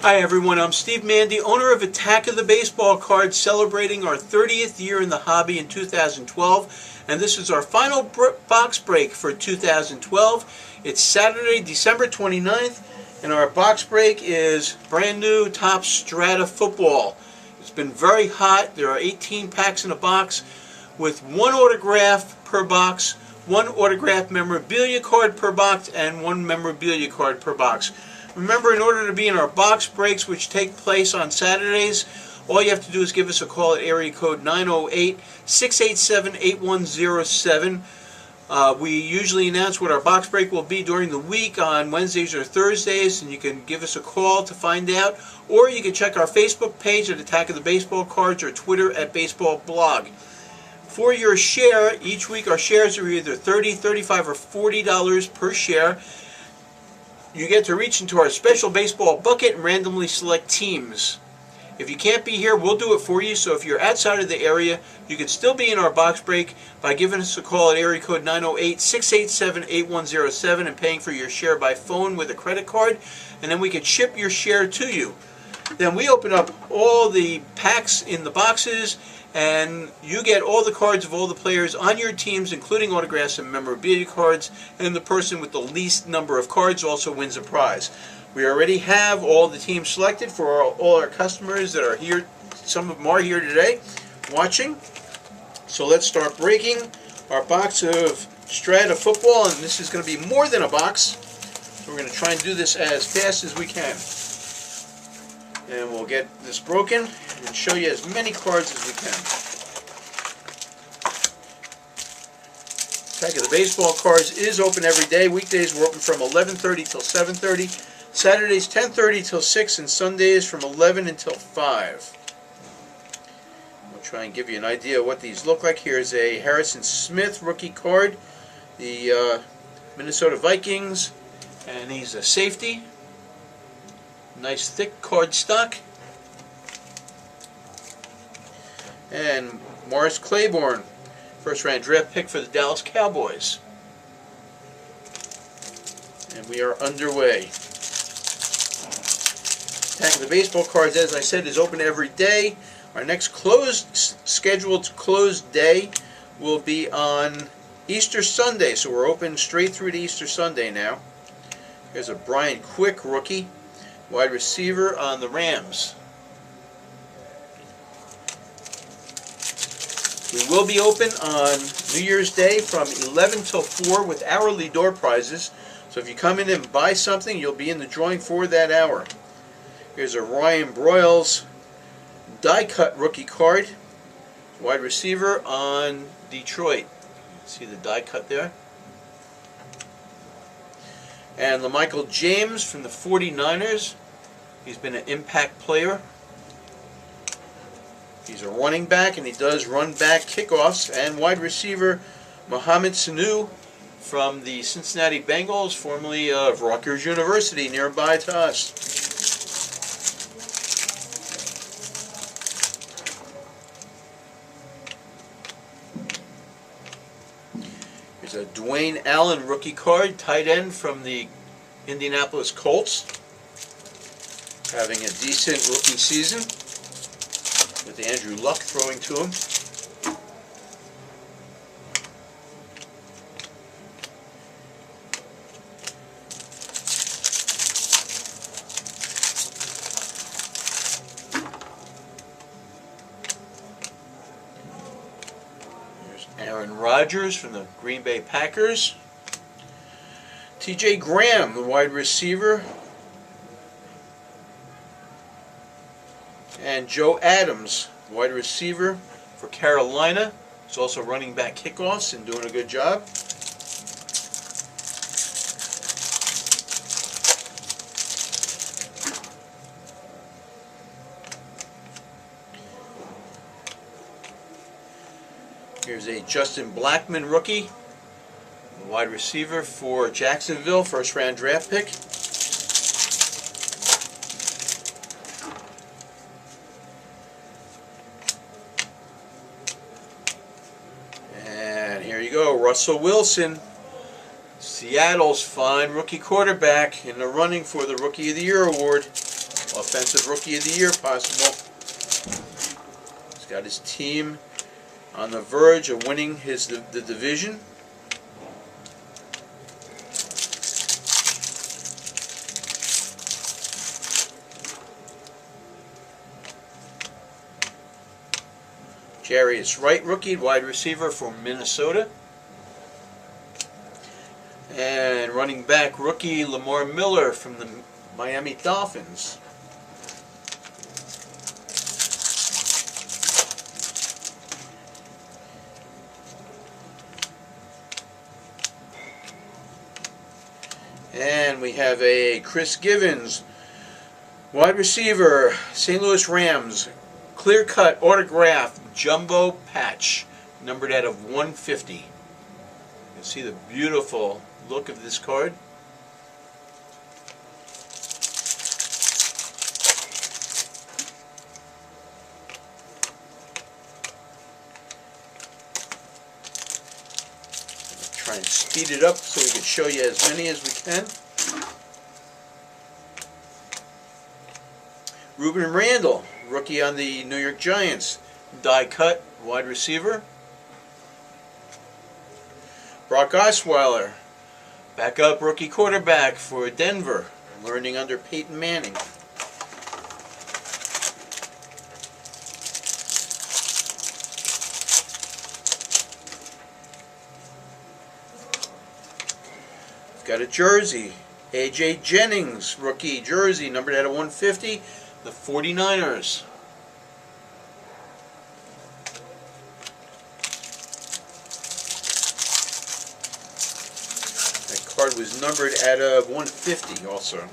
Hi everyone, I'm Steve Mandy, owner of Attack of the Baseball Cards, celebrating our 30th year in the hobby in 2012, and this is our final box break for 2012. It's Saturday, December 29th, and our box break is brand new Topps Strata football. It's been very hot. There are 18 packs in a box with one autograph per box, one autograph memorabilia card per box, and one memorabilia card per box. Remember, in order to be in our box breaks, which take place on Saturdays, all you have to do is give us a call at area code 908-687-8107. We usually announce what our box break will be during the week on Wednesdays or Thursdays, and you can give us a call to find out, or you can check our Facebook page at Attack of the Baseball Cards or Twitter at Baseball Blog. For your share, each week our shares are either $30, $35, or $40 per share. You get to reach into our special baseball bucket and randomly select teams. If you can't be here, we'll do it for you. So if you're outside of the area, you can still be in our box break by giving us a call at area code 908-687-8107 and paying for your share by phone with a credit card, and then we can ship your share to you. Then we open up all the packs in the boxes, and you get all the cards of all the players on your teams, including autographs and memorabilia cards, and the person with the least number of cards also wins a prize. We already have all the teams selected for all our customers that are here. Some of them are here today watching. So let's start breaking our box of Strata football, and this is going to be more than a box. So we're going to try and do this as fast as we can. And we'll get this broken and show you as many cards as we can. Attack of the Baseball Cards is open every day. Weekdays we're open from 11:30 till 7:30. Saturdays 10:30 till 6, and Sundays from 11 until 5. We'll try and give you an idea of what these look like. Here's a Harrison Smith rookie card, the Minnesota Vikings, and he's a safety. Nice thick card stock. And Morris Claiborne, first round draft pick for the Dallas Cowboys. And we are underway. Attack of the Baseball Cards, as I said, is open every day. Our next scheduled closed day will be on Easter Sunday, so we're open straight through to Easter Sunday now. Here's a Brian Quick rookie, wide receiver on the Rams. We will be open on New Year's Day from 11 till 4 with hourly door prizes. So if you come in and buy something, you'll be in the drawing for that hour. Here's a Ryan Broyles die-cut rookie card, wide receiver on Detroit. See the die-cut there? And LaMichael James from the 49ers. He's been an impact player. He's a running back, and he does run back kickoffs. And wide receiver Mohamed Sanu from the Cincinnati Bengals, formerly of Rutgers University, nearby to us. Here's a Dwayne Allen rookie card, tight end from the Indianapolis Colts, having a decent rookie season with Andrew Luck throwing to him. There's Aaron Rodgers from the Green Bay Packers. T.J. Graham, the wide receiver. And Joe Adams, wide receiver for Carolina. He's also running back kickoffs and doing a good job. Here's a Justin Blackmon rookie, wide receiver for Jacksonville, first round draft pick. And here you go, Russell Wilson, Seattle's fine rookie quarterback, in the running for the Rookie of the Year award. Offensive Rookie of the Year possible. He's got his team on the verge of winning the division. Jarius Wright rookie, wide receiver from Minnesota. And running back rookie Lamar Miller from the Miami Dolphins. And we have a Chris Givens, wide receiver, St. Louis Rams, clear-cut autograph jumbo patch, numbered out of 150. You can see the beautiful look of this card. Try and speed it up so we can show you as many as we can. Ruben Randall, rookie on the New York Giants, die cut wide receiver. Brock Osweiler, backup rookie quarterback for Denver, learning under Peyton Manning. Got a jersey, A.J. Jennings, rookie jersey, numbered out of 150, the 49ers. That card was numbered out of 150 also.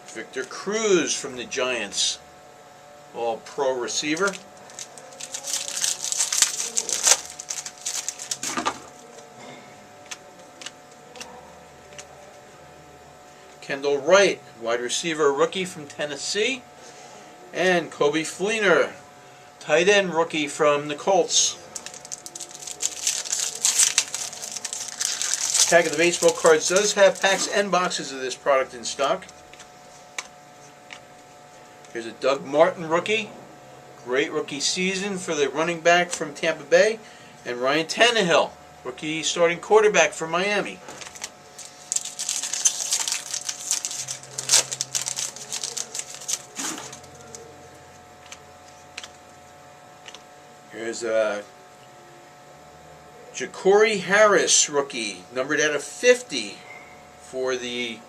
Victor Cruz from the Giants, all-pro receiver. Kendall Wright, wide receiver rookie from Tennessee. And Kobe Fleener, tight end rookie from the Colts. Tag of the Baseball Cards does have packs and boxes of this product in stock. Here's a Doug Martin rookie. Great rookie season for the running back from Tampa Bay. And Ryan Tannehill, rookie starting quarterback for Miami. Here's a Ja'Cory Harris rookie, numbered out of 50 for the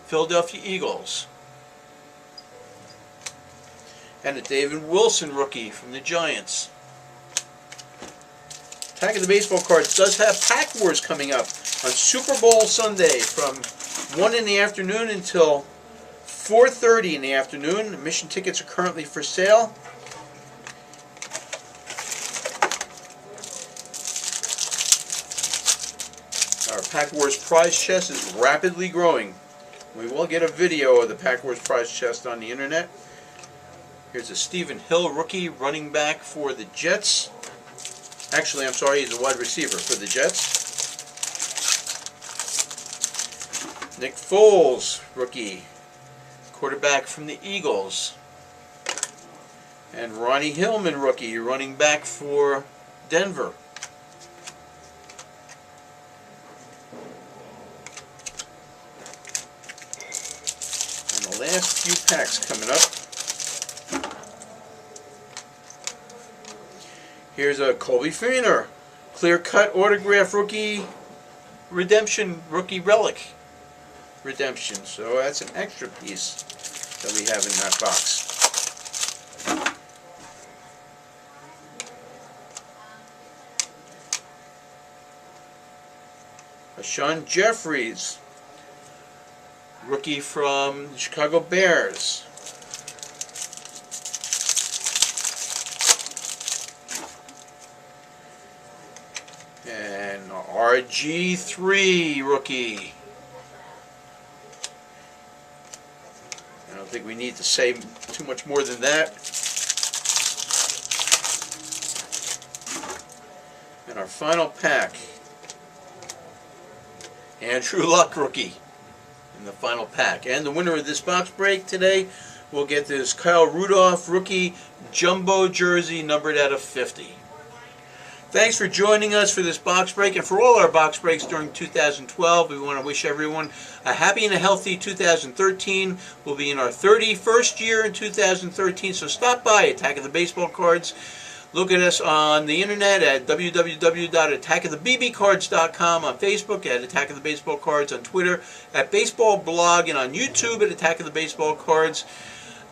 Philadelphia Eagles. And a David Wilson rookie from the Giants. Tag of the Baseball Cards does have Pack Wars coming up on Super Bowl Sunday from 1 in the afternoon until 4:30 in the afternoon. Admission tickets are currently for sale. Our Pack Wars prize chest is rapidly growing. We will get a video of the Pack Wars prize chest on the internet. Here's a Stephen Hill rookie running back for the Jets. Actually, I'm sorry, he's a wide receiver for the Jets. Nick Foles, rookie quarterback from the Eagles. And Ronnie Hillman, rookie running back for Denver. Last few packs coming up. Here's a Kobe Fleener, clear-cut autograph rookie redemption, rookie relic redemption. So that's an extra piece that we have in that box. Sean Jeffries, rookie from the Chicago Bears. And RG3 rookie. I don't think we need to say too much more than that. And our final pack Andrew Luck rookie in the final pack. And the winner of this box break today will get this Kyle Rudolph rookie jumbo jersey numbered out of 50. Thanks for joining us for this box break and for all our box breaks during 2012. We want to wish everyone a happy and a healthy 2013. We'll be in our 31st year in 2013, so stop by Attack of the Baseball Cards. Look at us on the internet at www.attackofthebbcards.com, on Facebook at Attack of the Baseball Cards, on Twitter at Baseball Blog, and on YouTube at Attack of the Baseball Cards.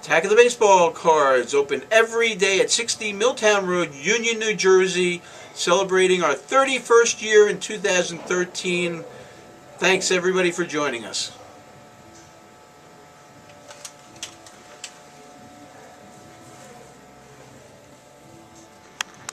Attack of the Baseball Cards, open every day at 60 Milltown Road, Union, New Jersey, celebrating our 31st year in 2013. Thanks everybody for joining us.